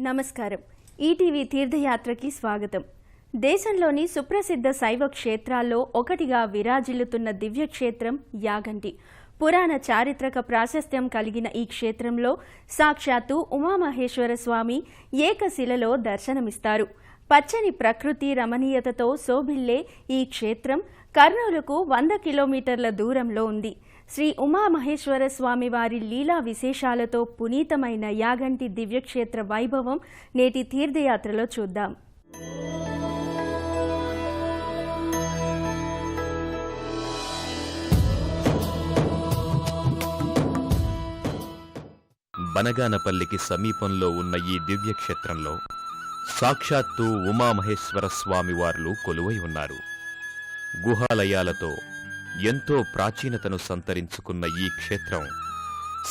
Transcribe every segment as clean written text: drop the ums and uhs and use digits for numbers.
నమస్కారం. ఈటీవీ తీర్థయాత్రకి స్వాగతం. దేశంలోని సుప్రసిద్ధ శైవ క్షేత్రాల్లో ఒకటిగా విరాజిల్లుతున్న దివ్యక్షేత్రం యాగంటి. పురాణ చారిత్రక ప్రాశస్త్యం కలిగిన ఈ క్షేత్రంలో సాక్షాత్తు ఉమామహేశ్వర స్వామి ఏకశిలలో దర్శనమిస్తారు. పచ్చని ప్రకృతి రమణీయతతో శోభిల్లే ఈ క్షేత్రం కర్నూలుకు 100 కిలోమీటర్ల దూరంలో ఉంది. శ్రీ ఉమామహేశ్వర స్వామి వారి లీలా విశేషాలతో పునీతమైన యాగంటి దివ్యక్షేత్ర వైభవం నేటి తీర్థయాత్రలో చూద్దాం. బనగానపల్లికి సమీపంలో ఉన్న ఈ దివ్యక్షేత్రంలో సాక్షాత్తు ఉమామహేశ్వర స్వామివార్లు కొలువై ఉన్నారు. గుహాలయాలతో ఎంతో ప్రాచీనతను సంతరించుకున్న ఈ క్షేత్రం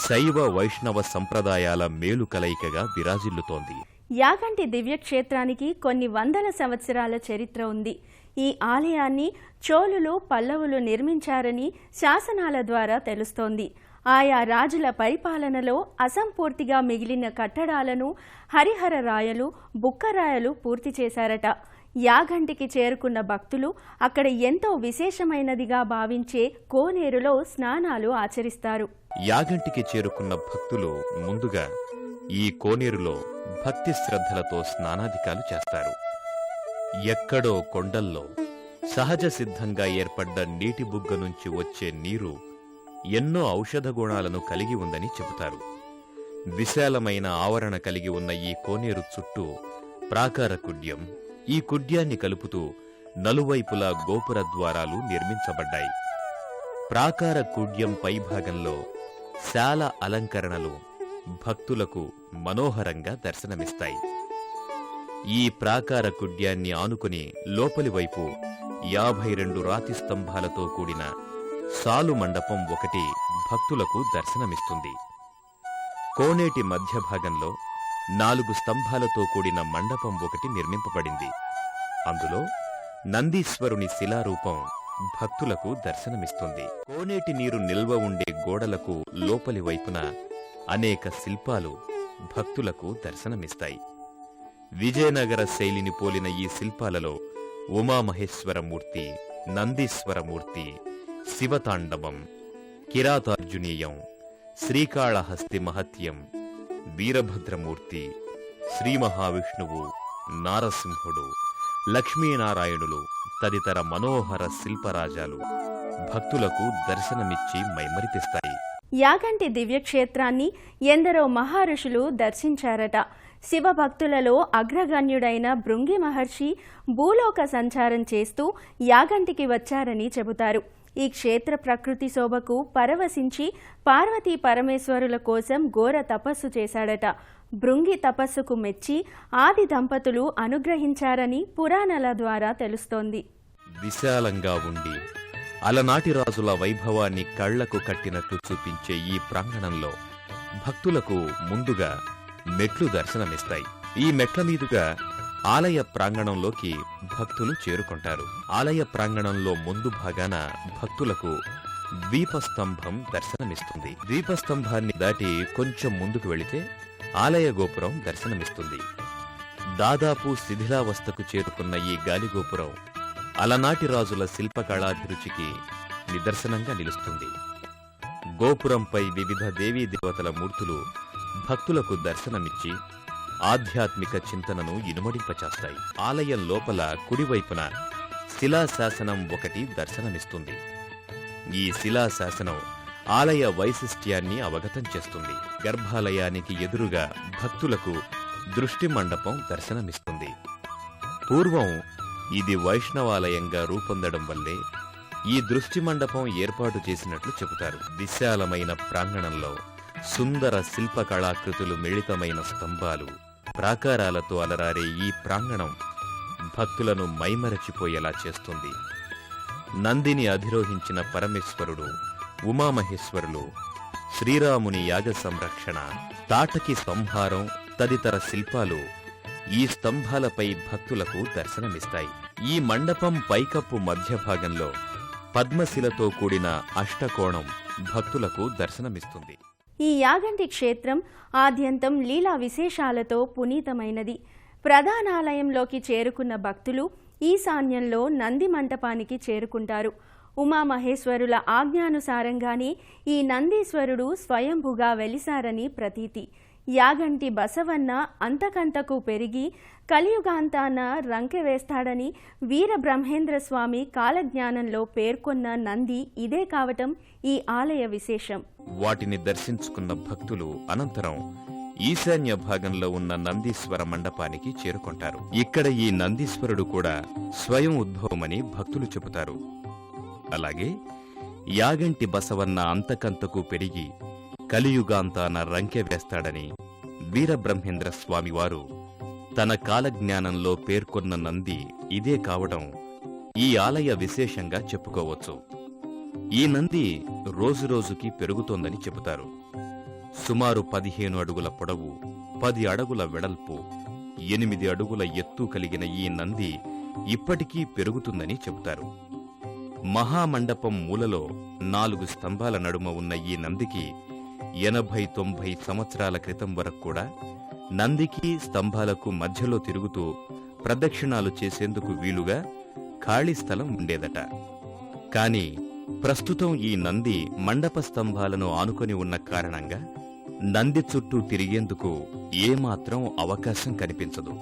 శైవ వైష్ణవ సంప్రదాయాల మేలు కలయికగా విరాజిల్లుతోంది. యాగంటి దివ్యక్షేత్రానికి కొన్ని వందల సంవత్సరాల చరిత్ర ఉంది. ఈ ఆలయాన్ని చోళులు పల్లవులు నిర్మించారని శాసనాల ద్వారా తెలుస్తోంది. ఆయా రాజుల పరిపాలనలో అసంపూర్తిగా మిగిలిన కట్టడాలను హరిహర రాయలు, బుక్కరాయలు పూర్తి చేశారట. యాగంటికి చేరుకున్న భక్తులు అక్కడ ఎంతో విశేషమైనదిగా భావించే కోనేరులో స్నానాలు ఆచరిస్తారు. యాగంటికి చేరుకున్న భక్తులు ముందుగా ఈ కోనేరులో భక్తి శ్రద్ధలతో స్నానాధికాలు చేస్తారు. ఎక్కడో కొండల్లో సహజ సిద్ధంగా ఏర్పడ్డ నీటి బుగ్గ నుంచి వచ్చే నీరు ఎన్నో ఔషధ గుణాలను కలిగి ఉందని చెబుతారు. విశాలమైన ఆవరణ కలిగి ఉన్న ఈ కోనేరు చుట్టూ ప్రాకార కుడ్యం, ఈ కుడ్యాన్ని కలుపుతూ నలువైపులా గోపుర ద్వారాలు నిర్మించబడ్డాయి. ప్రాకార కుడ్యం పైభాగంలో శాల అలంకరణలు భక్తులకు మనోహరంగా దర్శనమిస్తాయి. ఈ ప్రాకార కుడ్యాన్ని ఆనుకుని లోపలి వైపు 52 రాతి స్తంభాలతో కూడిన సాలు మండపం ఒకటి భక్తులకు దర్శనమిస్తుంది. కోనేటి మధ్య భాగంలో 4 స్తంభాలతో కూడిన మండపం ఒకటి నిర్మింపబడింది. అందులో నందీశ్వరుని శిలారూపం భక్తులకు దర్శనమిస్తుంది. కోనేటి నీరు నిల్వ ఉండే గోడలకు లోపలి వైపున అనేక శిల్పాలు భక్తులకు దర్శనమిస్తాయి. విజయనగర శైలిని పోలిన ఈ శిల్పాలలో ఉమామహేశ్వరమూర్తి, నందీశ్వరమూర్తి, శివతాండవం, కిరాతార్జునీయం, శ్రీకాళహస్తి మహత్యం, వీరభద్రమూర్తి, శ్రీ మహావిష్ణువు, నారసింహుడు, లక్ష్మీనారాయణులు తదితర మనోహర శిల్పరాజాలు భక్తులకు దర్శనమిచ్చి మైమరిపిస్తాయి. యాగంటి దివ్యక్షేత్రాన్ని ఎందరో మహర్షులు దర్శించారట. శివభక్తులలో అగ్రగణ్యుడైన భృంగి మహర్షి భూలోక సంచారం చేస్తూ యాగంటికి వచ్చారని చెబుతారు. ఈ క్షేత్ర ప్రకృతి శోభకు పరవశించి పార్వతీ పరమేశ్వరుల కోసం ఘోర తపస్సు చేశాడట. భృంగి తపస్సుకు మెచ్చి ఆది దంపతులు అనుగ్రహించారని పురాణాల ద్వారా తెలుస్తోంది. విశాలంగా ఉండి అలనాటి రాజుల వైభవాన్ని కళ్లకు కట్టినట్లు చూపించే ఈ ప్రాంగణంలో భక్తులకు ముందుగా మెట్లు దర్శనమిస్తాయి. ఈ మెట్ల మీదుగా ఆలయ ప్రాంగణంలోకి భక్తులు చేరుకుంటారు. ఆలయ ప్రాంగణంలో ముందు భాగాన భక్తులకు ద్వీపస్తంభం దర్శనమిస్తుంది. ద్వీపస్తంభాన్ని దాటి కొంచెం ముందుకు వెళితే ఆలయ గోపురం దర్శనమిస్తుంది. దాదాపు శిథిలావస్థకు చేరుకున్న ఈ గాలిగోపురం అలనాటి రాజుల శిల్పకళాభిరుచికి నిదర్శనంగా నిలుస్తుంది. గోపురంపై వివిధ దేవీ దేవతల మూర్తులు భక్తులకు దర్శనమిచ్చి ఆధ్యాత్మిక చింతనను ఇనుమడింపచేస్తాయి. ఆలయం లోపల కుడివైపున శిలాశాసనం ఒకటి దర్శనమిస్తుంది. ఈ శిలాశాసనం ఆలయ వైశిష్ట్యాన్ని అవగతం చేస్తుంది. గర్భాలయానికి ఎదురుగా భక్తులకు దృష్టి మండపం దర్శనమిస్తుంది. పూర్వం ఇది వైష్ణవాలయంగా రూపొందడం వల్లే ఈ దృష్టి మండపం ఏర్పాటు చేసినట్లు చెబుతారు. విశాలమైన ప్రాంగణంలో సుందర శిల్పకళాకృతులు మిళితమైన స్తంభాలు, ప్రాకారాలతో అలరారే ఈ ప్రాంగణం భక్తులను మైమరచిపోయేలా చేస్తుంది. నందిని అధిరోహించిన పరమేశ్వరుడు, ఉమామహేశ్వరులు, శ్రీరాముని యాగ సంరక్షణ, తాటకి సంహారం తదితర శిల్పాలు ఈ స్తంభాలపై భక్తులకు దర్శనమిస్తాయి. ఈ మండపం పైకప్పు మధ్య భాగంలో పద్మశిలతో కూడిన అష్టకోణం భక్తులకు దర్శనమిస్తుంది. ఈ యాగంటి క్షేత్రం ఆద్యంతం లీలా విశేషాలతో పునీతమైనది. ప్రధానాలయంలోకి చేరుకున్న భక్తులు ఈశాన్యంలో నంది మంటపానికి చేరుకుంటారు. ఉమామహేశ్వరుల ఆజ్ఞానుసారంగానే ఈ నందీశ్వరుడు స్వయంభుగా వెలిసారని ప్రతీతి. యాగంటి బసవన్న అంతకంతకు పెరిగి కలియుగాంతాన రంకెవేస్తాడని వీరబ్రహ్మేంద్ర స్వామి కాలజ్ఞానంలో పేర్కొన్న నంది ఇదే కావటం ఈ ఆలయ విశేషం. వాటిని దర్శించుకున్న భక్తులు అనంతరం ఈశాన్య భాగంలో ఉన్న నందీశ్వర మండపానికి చేరుకుంటారు. ఇక్కడ ఈ నందీశ్వరుడు కూడా స్వయం ఉద్భవమని భక్తులు చెబుతారు. అలాగే యాగంటి బసవన్న అంతకంతకు పెరిగి కలియుగాంతాన రంకె వేస్తాడని వీరబ్రహ్మేంద్ర స్వామివారు తన కాలజ్ఞానంలో పేర్కొన్న నంది ఇదే కావడం ఈ ఆలయ విశేషంగా చెప్పుకోవచ్చు. ఈ నంది రోజురోజుకి పెరుగుతోందని చెబుతారు. సుమారు 15 అడుగుల పొడవు, 10 అడుగుల వెడల్పు, 8 అడుగుల ఎత్తు కలిగిన ఈ నంది ఇప్పటికీ పెరుగుతుందని చెబుతారు. మహామండపం మూలలో 4 స్తంభాల నడుమ ఉన్న ఈ నందికి 80-90 సంవత్సరాల క్రితం వరకు కూడా నందికి స్తంభాలకు మధ్యలో తిరుగుతూ ప్రదక్షిణాలు చేసేందుకు వీలుగా ఖాళీ స్థలం ఉండేదట. కాని ప్రస్తుతం ఈ నంది మండప స్తంభాలను ఆనుకొని ఉన్న కారణంగా నంది చుట్టూ తిరిగేందుకు ఏమాత్రం అవకాశం కనిపించదు.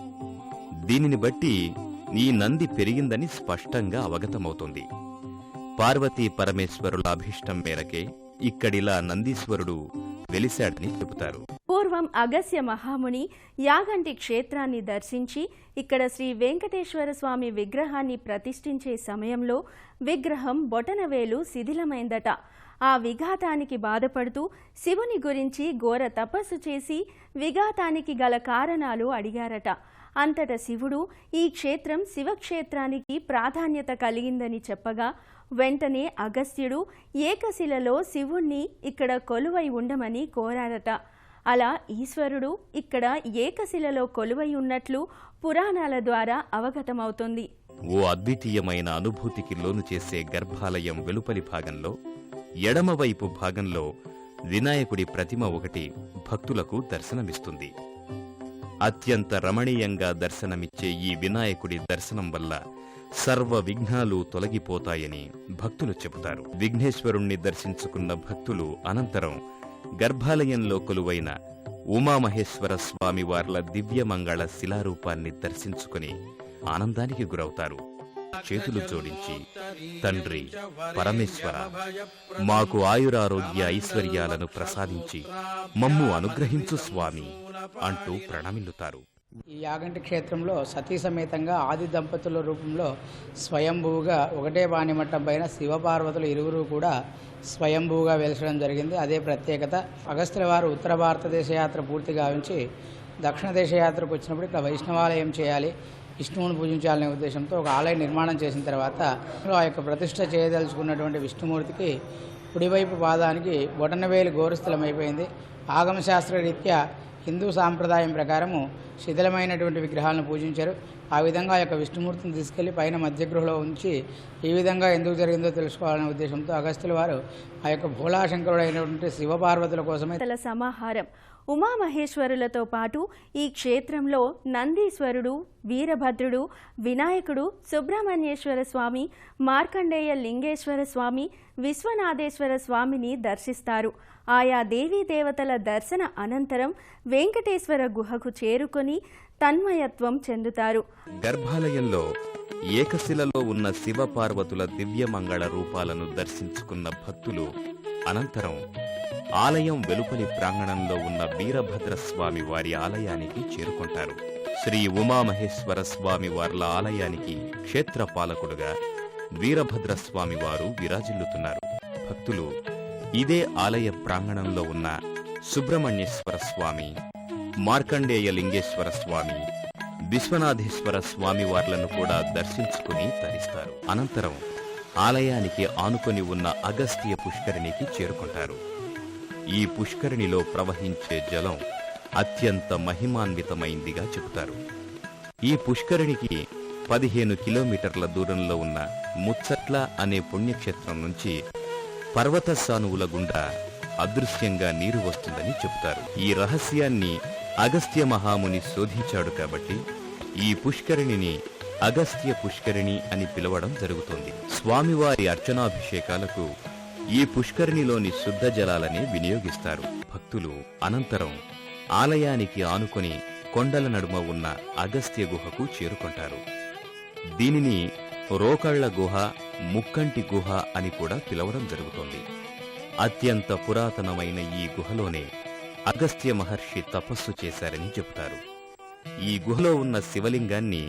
దీనిని బట్టి ఈ నంది పెరిగిందని స్పష్టంగా అవగతమవుతుంది. పార్వతీ పరమేశ్వరుల అభీష్టం మేరకే ఇక్కడిలా నందీశ్వరుడు వెలిశాడని చెబుతారు. పూర్వం అగస్త్య మహాముని యాగంటి క్షేత్రాన్ని దర్శించి ఇక్కడ శ్రీ వెంకటేశ్వర స్వామి విగ్రహాన్ని ప్రతిష్ఠించే సమయంలో విగ్రహం బొటనవేలు శిథిలమైందట. ఆ విఘాతానికి బాధపడుతూ శివుని గురించి ఘోర తపస్సు చేసి విఘాతానికి గల కారణాలు అడిగారట. అంతట శివుడు ఈ క్షేత్రం శివక్షేత్రానికి ప్రాధాన్యత కలిగిందని చెప్పగా వెంటనే అగస్త్యుడు ఏకశిలలో శివుణ్ణి ఇక్కడ కొలువై ఉండమని కోరారట. అలా ఈశ్వరుడు ఇక్కడ ఏకశిలలో కొలువై ఉన్నట్లు పురాణాల ద్వారా అవగతమవుతుంది. ఓ అద్వితీయమైన అనుభూతికి లోను చేసే గర్భాలయం వెలుపలి భాగంలో ఎడమవైపు భాగంలో వినాయకుడి ప్రతిమ ఒకటి భక్తులకు దర్శనమిస్తుంది. అత్యంత రమణీయంగా దర్శనమిచ్చే ఈ వినాయకుడి దర్శనం వల్ల సర్వ విఘ్నాలు తొలగిపోతాయని భక్తులు చెబుతారు. విఘ్నేశ్వరుణ్ణి దర్శించుకున్న భక్తులు అనంతరం గర్భాలయంలో కొలువైన ఉమామహేశ్వర స్వామి వార్ల దివ్యమంగళ శిలారూపాన్ని దర్శించుకుని ఆనందానికి గురవుతారు. చేతులు జోడించి, తండ్రి పరమేశ్వర, మాకు ఆయురారోగ్య ఐశ్వర్యాలను ప్రసాదించి మమ్ము అనుగ్రహించు స్వామి అంటూ ప్రణమిల్లుతారు. ఈ యాగంటి క్షేత్రంలో సతీ సమేతంగా ఆది దంపతుల రూపంలో స్వయంభూగా ఒకటే వాణిమట్టం పైన శివపార్వతులు ఇరువురు కూడా స్వయంభూగా వెలసడం జరిగింది. అదే ప్రత్యేకత. అగస్త్యుల వారు ఉత్తర భారతదేశ యాత్ర పూర్తి గావించి దక్షిణ దేశ యాత్రకు వచ్చినప్పుడు ఇక్కడ వైష్ణవాలయం చేయాలి, విష్ణువుని పూజించాలనే ఉద్దేశంతో ఒక ఆలయం నిర్మాణం చేసిన తర్వాత ఆ యొక్క ప్రతిష్ఠ చేయదలుచుకున్నటువంటి విష్ణుమూర్తికి కుడివైపు పాదానికి బొటనవేలు గోరుస్థలమైపోయింది. ఆగమశాస్త్ర రీత్యా హిందూ సాంప్రదాయం ప్రకారము శిథిలమైనటువంటి విగ్రహాలను పూజించారు. ఆ విధంగా ఆ యొక్క విష్ణుమూర్తిని తీసుకెళ్లి పైన మధ్యగృహలో ఉంచి ఈ విధంగా ఎందుకు జరిగిందో తెలుసుకోవాలనే ఉద్దేశంతో అగస్త్యుల వారు ఆ యొక్క భోళాశంకరుడైనటువంటి శివపార్వతుల కోసమే సమాహారం. ఉమామహేశ్వరులతో పాటు ఈ క్షేత్రంలో నందీశ్వరుడు, వీరభద్రుడు, వినాయకుడు, సుబ్రహ్మణ్యేశ్వర స్వామి, మార్కండేయ లింగేశ్వర స్వామి, విశ్వనాథేశ్వర స్వామిని దర్శిస్తారు. ఆయా దేవీ దేవతల దర్శన అనంతరం వెంకటేశ్వర గుహకు చేరుకొని తన్మయత్వం చెందుతారు. గర్భాలయంలో ఏకశిలలో ఉన్న శివపార్వతుల దివ్యమంగళ రూపాలను దర్శించుకున్న భక్తులు అనంతరం ఆలయం వెలుపలి ప్రాంగణంలో ఉన్న వీరభద్రస్వామి వారి ఆలయానికి చేరుకుంటారు. శ్రీ ఉమామహేశ్వర స్వామి వార్ల ఆలయానికి క్షేత్రపాలకుడుగా వీరభద్రస్వామి వారు విరాజిల్లుతున్నారు. భక్తులు ఇదే ఆలయ ప్రాంగణంలో ఉన్న సుబ్రహ్మణ్యేశ్వర స్వామి, మార్కండేయ లింగేశ్వర స్వామి, విశ్వనాథేశ్వర స్వామి వార్లను కూడా దర్శించుకుని తరిస్తారు. అనంతరం ఆలయానికి ఆనుకొని ఉన్న అగస్త్య పుష్కరిణికి చేరుకుంటారు. ఈ పుష్కరిణిలో ప్రవహించే జలం అత్యంత మహిమాన్వితమైందిగా చెబుతారు. ఈ పుష్కరిణికి 15 కిలోమీటర్ల దూరంలో ఉన్న ముచ్చట్ల అనే పుణ్యక్షేత్రం నుంచి పర్వత సానువుల గుండా అదృశ్యంగా నీరు వస్తుందని చెబుతారు. ఈ రహస్యాన్ని అగస్త్య మహాముని శోధించాడు కాబట్టి ఈ పుష్కరిణిని అగస్త్య పుష్కరిణి అని పిలవడం జరుగుతుంది. స్వామివారి అర్చనాభిషేకాలకు ఈ పుష్కరిణిలోని శుద్ధ జలాలనే వినియోగిస్తారు. భక్తులు అనంతరం ఆలయానికి ఆనుకొని కొండల నడుమ ఉన్న అగస్త్య గుహకు చేరుకుంటారు. దీనిని రోకళ్ల గుహ, ముక్కంటి గుహ అని కూడా పిలవడం జరుగుతోంది. అత్యంత పురాతనమైన ఈ గుహలోనే అగస్త్య మహర్షి తపస్సు చేశారని చెబుతారు. ఈ గుహలో ఉన్న శివలింగాన్ని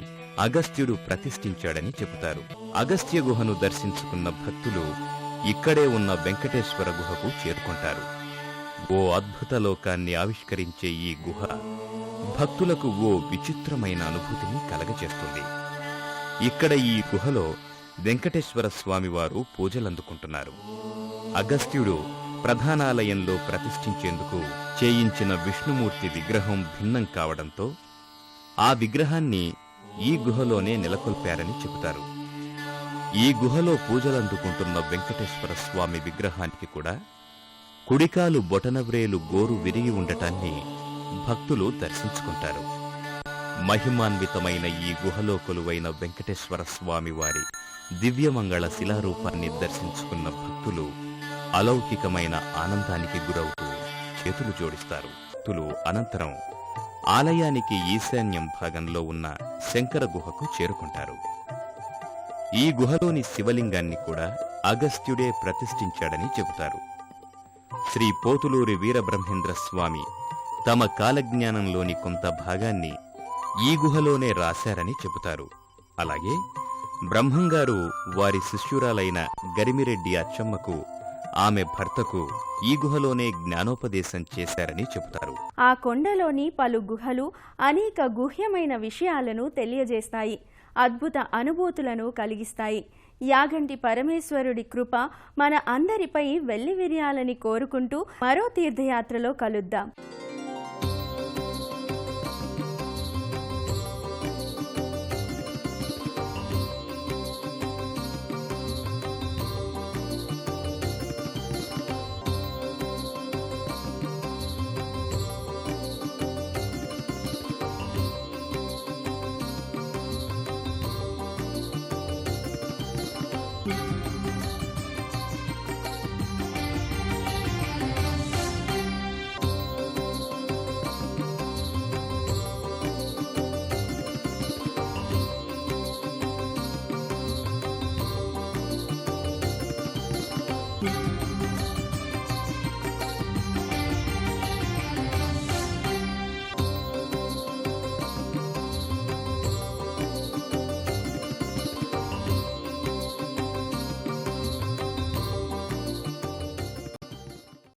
అగస్త్యుడు ప్రతిష్ఠించాడని చెబుతారు. అగస్త్య గుహను దర్శించుకున్న భక్తులు ఇక్కడే ఉన్న వెంకటేశ్వర గుహకు చేరుకుంటారు. ఓ అద్భుత లోకాన్ని ఆవిష్కరించే ఈ గుహ భక్తులకు ఓ విచిత్రమైన అనుభూతిని కలగజేస్తుంది. ఇక్కడ ఈ గుహలో వెంకటేశ్వర స్వామివారు పూజలందుకుంటున్నారు. అగస్త్యుడు ప్రధానాలయంలో ప్రతిష్ఠించేందుకు చేయించిన విష్ణుమూర్తి విగ్రహం భిన్నం కావడంతో ఆ విగ్రహాన్ని ఈ గుహలోనే నెలకొల్పారని చెబుతారు. ఈ గుహలో పూజలందుకుంటున్న వెంకటేశ్వర స్వామి విగ్రహానికి కూడా కుడికాలు బొటనవ్రేలు గోరు విరిగి ఉండటాన్ని భక్తులు దర్శించుకుంటారు. మహిమాన్వితమైన ఈ గుహలో కొలువైన వెంకటేశ్వర స్వామి వారి దివ్యమంగళ శిలారూపాన్ని దర్శించుకున్న భక్తులు అలౌకికమైన ఆనందానికి గురవుతూ చేతులు జోడిస్తారు. భక్తులు అనంతరం ఆలయానికి ఈశాన్యం భాగంలో ఉన్న శంకర గుహకు చేరుకుంటారు. ఈ గుహలోని శివలింగాన్ని కూడా అగస్త్యుడే ప్రతిష్ఠించాడని చెబుతారు. శ్రీ పోతులూరి వీరబ్రహ్మేంద్ర స్వామి తమ కాలజ్ఞానంలోని కొంత భాగాన్ని ఈ గుహలోనే రాశారని చెబుతారు. అలాగే బ్రహ్మంగారు వారి శిష్యురాలైన గరిమిరెడ్డి అచ్చమ్మకు, ఆమె భర్తకు ఈ గుహలోనే జ్ఞానోపదేశం చేశారని చెబుతారు. ఆ కొండలోని పలు గుహలు అనేక గుహ్యమైన విషయాలను తెలియజేస్తాయి, అద్భుత అనుభూతులను కలిగిస్తాయి. యాగంటి పరమేశ్వరుడి కృప మన అందరిపై వెల్లివిరియాలని కోరుకుంటూ మరో తీర్థయాత్రలో కలుద్దాం.